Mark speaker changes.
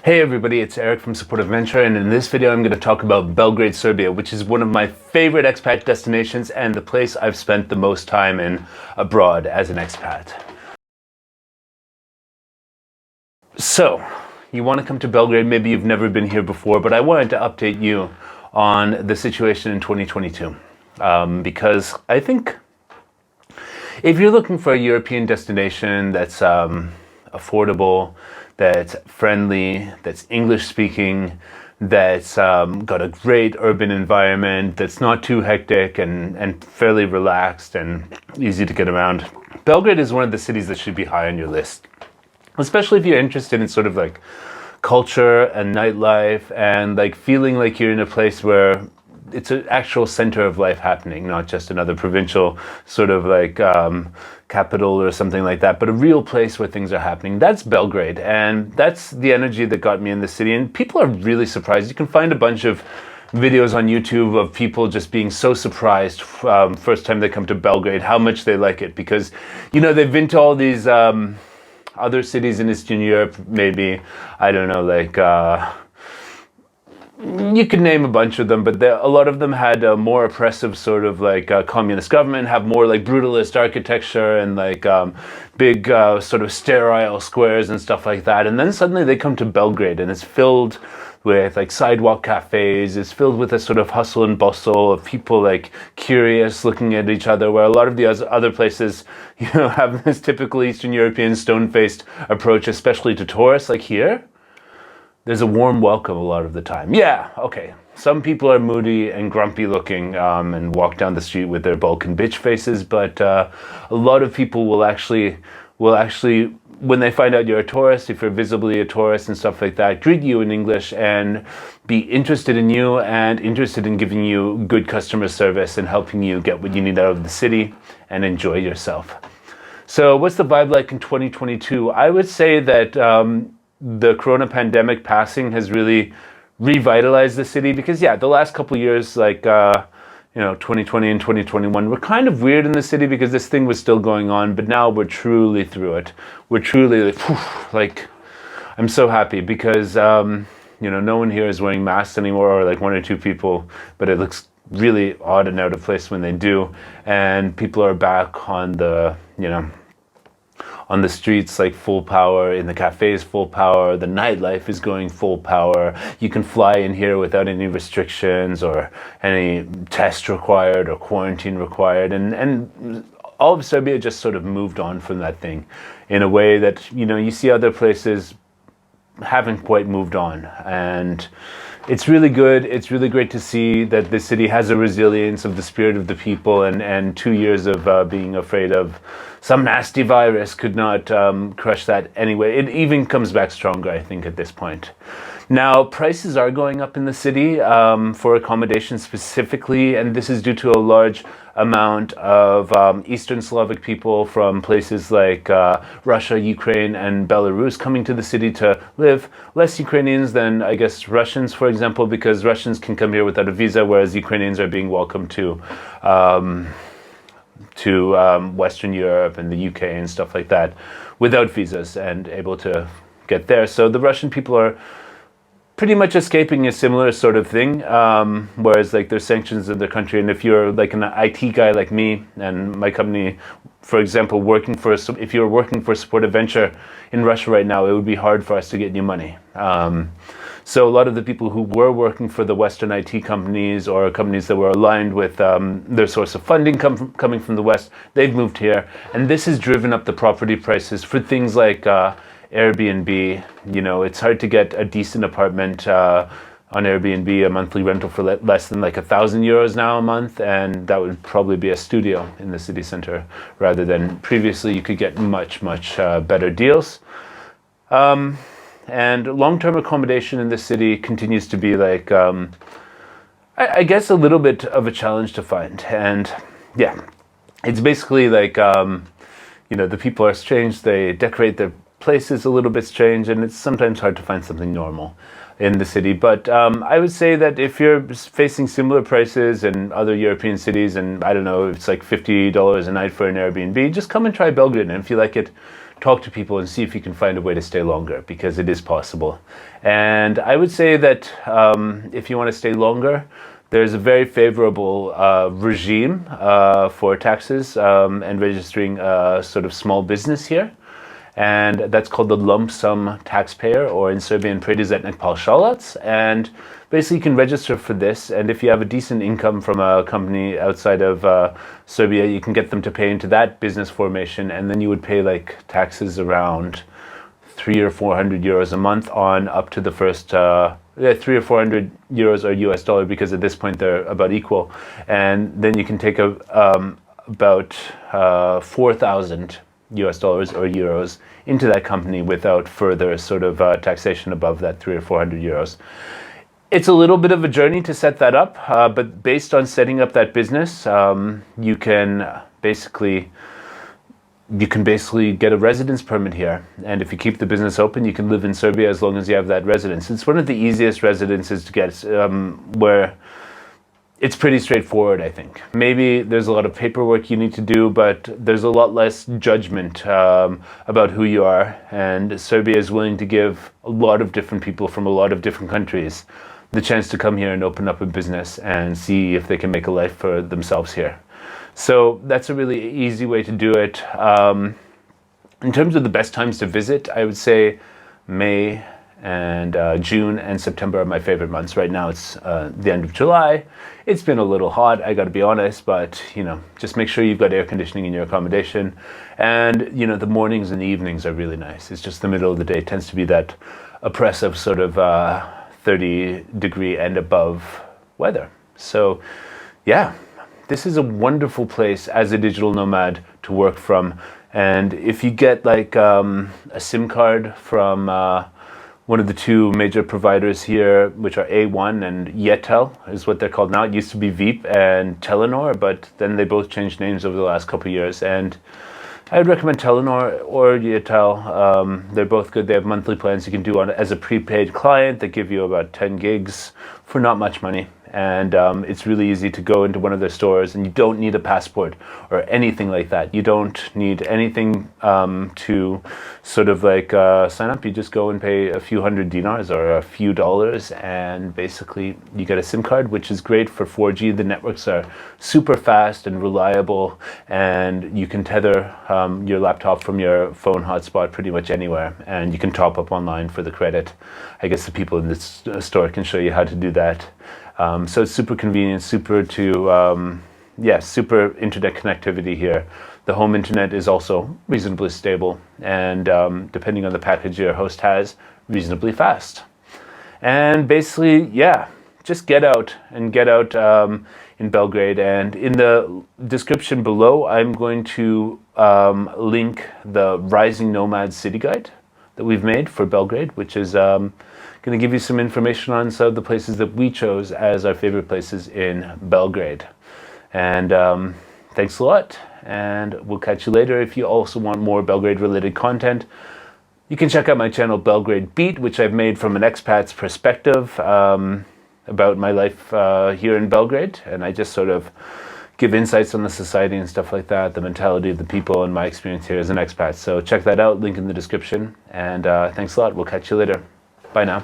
Speaker 1: Hey everybody, it's Eric from Support Adventure, and in this video I'm going to talk about Belgrade, Serbia, which is one of my favorite expat destinations and the place I've spent the most time in abroad as an expat. So, you want to come to Belgrade, maybe you've never been here before, but I wanted to update you on the situation in 2022. Because I think if you're looking for a European destination that's affordable, that's friendly, that's English speaking, that's got a great urban environment, that's not too hectic and fairly relaxed and easy to get around, Belgrade is one of the cities that should be high on your list. Especially if you're interested in sort of like culture and nightlife and like feeling like you're in a place where it's an actual center of life happening, not just another provincial sort of like capital or something like that, but a real place where things are happening. That's Belgrade, and that's the energy that got me in the city. And people are really surprised. You can find a bunch of videos on YouTube of people just being so surprised first time they come to Belgrade, how much they like it, because, you know, they've been to all these other cities in Eastern Europe, maybe, I don't know, like you could name a bunch of them, but a lot of them had a more oppressive sort of like communist government, have more like brutalist architecture and like big sort of sterile squares and stuff like that. And then suddenly they come to Belgrade and it's filled with like sidewalk cafes, it's filled with a sort of hustle and bustle of people like curious looking at each other, where a lot of the other places, you know, have this typical Eastern European stone-faced approach, especially to tourists. Like here, there's a warm welcome a lot of the time. Yeah, okay. Some people are moody and grumpy looking and walk down the street with their Balkan bitch faces, but a lot of people will actually, when they find out you're a tourist, if you're visibly a tourist and stuff like that, greet you in English and be interested in you and interested in giving you good customer service and helping you get what you need out of the city and enjoy yourself. So what's the vibe like in 2022? I would say that the corona pandemic passing has really revitalized the city, because yeah, the last couple of years, like 2020 and 2021 were kind of weird in the city because this thing was still going on, but now we're truly through it. We're truly like I'm so happy because no one here is wearing masks anymore, or like one or two people, but it looks really odd and out of place when they do, and people are back on the on the streets like full power, in the cafes full power, the nightlife is going full power. You can fly in here without any restrictions or any test required or quarantine required, and all of Serbia just sort of moved on from that thing in a way that, you see other places haven't quite moved on. And it's really good. It's really great to see that the city has a resilience of the spirit of the people, and 2 years of being afraid of some nasty virus could not crush that anyway. It even comes back stronger, I think, at this point. Now, prices are going up in the city for accommodation specifically, and this is due to a large amount of Eastern Slavic people from places like Russia, Ukraine, and Belarus coming to the city to live. Less Ukrainians than, I guess, Russians, for example, because Russians can come here without a visa, whereas Ukrainians are being welcomed to Western Europe and the UK and stuff like that without visas and able to get there. So the Russian people are pretty much escaping a similar sort of thing, whereas like there's sanctions in their country, and if you're like an IT guy like me and my company, for example, if you're working for Support Adventure in Russia right now, it would be hard for us to get you money. So a lot of the people who were working for the Western IT companies or companies that were aligned with their source of funding coming from the West, they've moved here, and this has driven up the property prices for things like Airbnb. It's hard to get a decent apartment on Airbnb, a monthly rental for less than like €1,000 now a month, and that would probably be a studio in the city center, rather than previously you could get much better deals. And long-term accommodation in the city continues to be like, I guess, a little bit of a challenge to find. And yeah, it's basically like, the people are strange, they decorate their places a little bit strange, and it's sometimes hard to find something normal in the city. But I would say that if you're facing similar prices in other European cities, and I don't know, it's like $50 a night for an Airbnb, just come and try Belgrade, and if you like it, talk to people and see if you can find a way to stay longer, because it is possible. And I would say that if you want to stay longer, there's a very favorable regime for taxes and registering a sort of small business here. And that's called the lump sum taxpayer, or in Serbian, preduzetnik paušalac. And basically you can register for this, and if you have a decent income from a company outside of Serbia, you can get them to pay into that business formation, and then you would pay like taxes around 300 or 400 euros a month on up to the first 300 or 400 euros or US dollar, because at this point they're about equal. And then you can take about 4,000 US dollars or euros into that company without further sort of taxation above that 300 or 400 euros. It's a little bit of a journey to set that up, but based on setting up that business, you can basically get a residence permit here. And if you keep the business open, you can live in Serbia as long as you have that residence. It's one of the easiest residences to get, where it's pretty straightforward, I think. Maybe there's a lot of paperwork you need to do, but there's a lot less judgment about who you are. And Serbia is willing to give a lot of different people from a lot of different countries the chance to come here and open up a business and see if they can make a life for themselves here. So that's a really easy way to do it. In terms of the best times to visit, I would say May and June and September are my favorite months. Right now it's the end of July. It's been a little hot, I gotta be honest, but just make sure you've got air conditioning in your accommodation. And the mornings and the evenings are really nice. It's just the middle of the day tends to be that oppressive sort of 30-degree and above weather. So yeah, this is a wonderful place as a digital nomad to work from. And if you get like a SIM card from one of the two major providers here, which are A1 and Yetel is what they're called now. It used to be Veep and Telenor, but then they both changed names over the last couple of years. And I would recommend Telenor or Yetel. They're both good. They have monthly plans you can do as a prepaid client that give you about 10 gigs for not much money. And it's really easy to go into one of their stores, and you don't need a passport or anything like that. You don't need anything to sort of like sign up. You just go and pay a few hundred dinars or a few dollars, and basically you get a SIM card, which is great for 4G. The networks are super fast and reliable, and you can tether your laptop from your phone hotspot pretty much anywhere, and you can top up online for the credit. I guess the people in this store can show you how to do that. So it's super convenient, super internet connectivity here. The home internet is also reasonably stable, and depending on the package your host has, reasonably fast. And basically, yeah, just get out in Belgrade. And in the description below, I'm going to link the Rising Nomads City Guide that we've made for Belgrade, which is going to give you some information on some of the places that we chose as our favorite places in Belgrade. And thanks a lot, and we'll catch you later. If you also want more Belgrade related content, you can check out my channel Belgrade Beat, which I've made from an expat's perspective about my life here in Belgrade. And I just sort of give insights on the society and stuff like that, the mentality of the people, and my experience here as an expat. So check that out, link in the description. And thanks a lot. We'll catch you later. Bye now.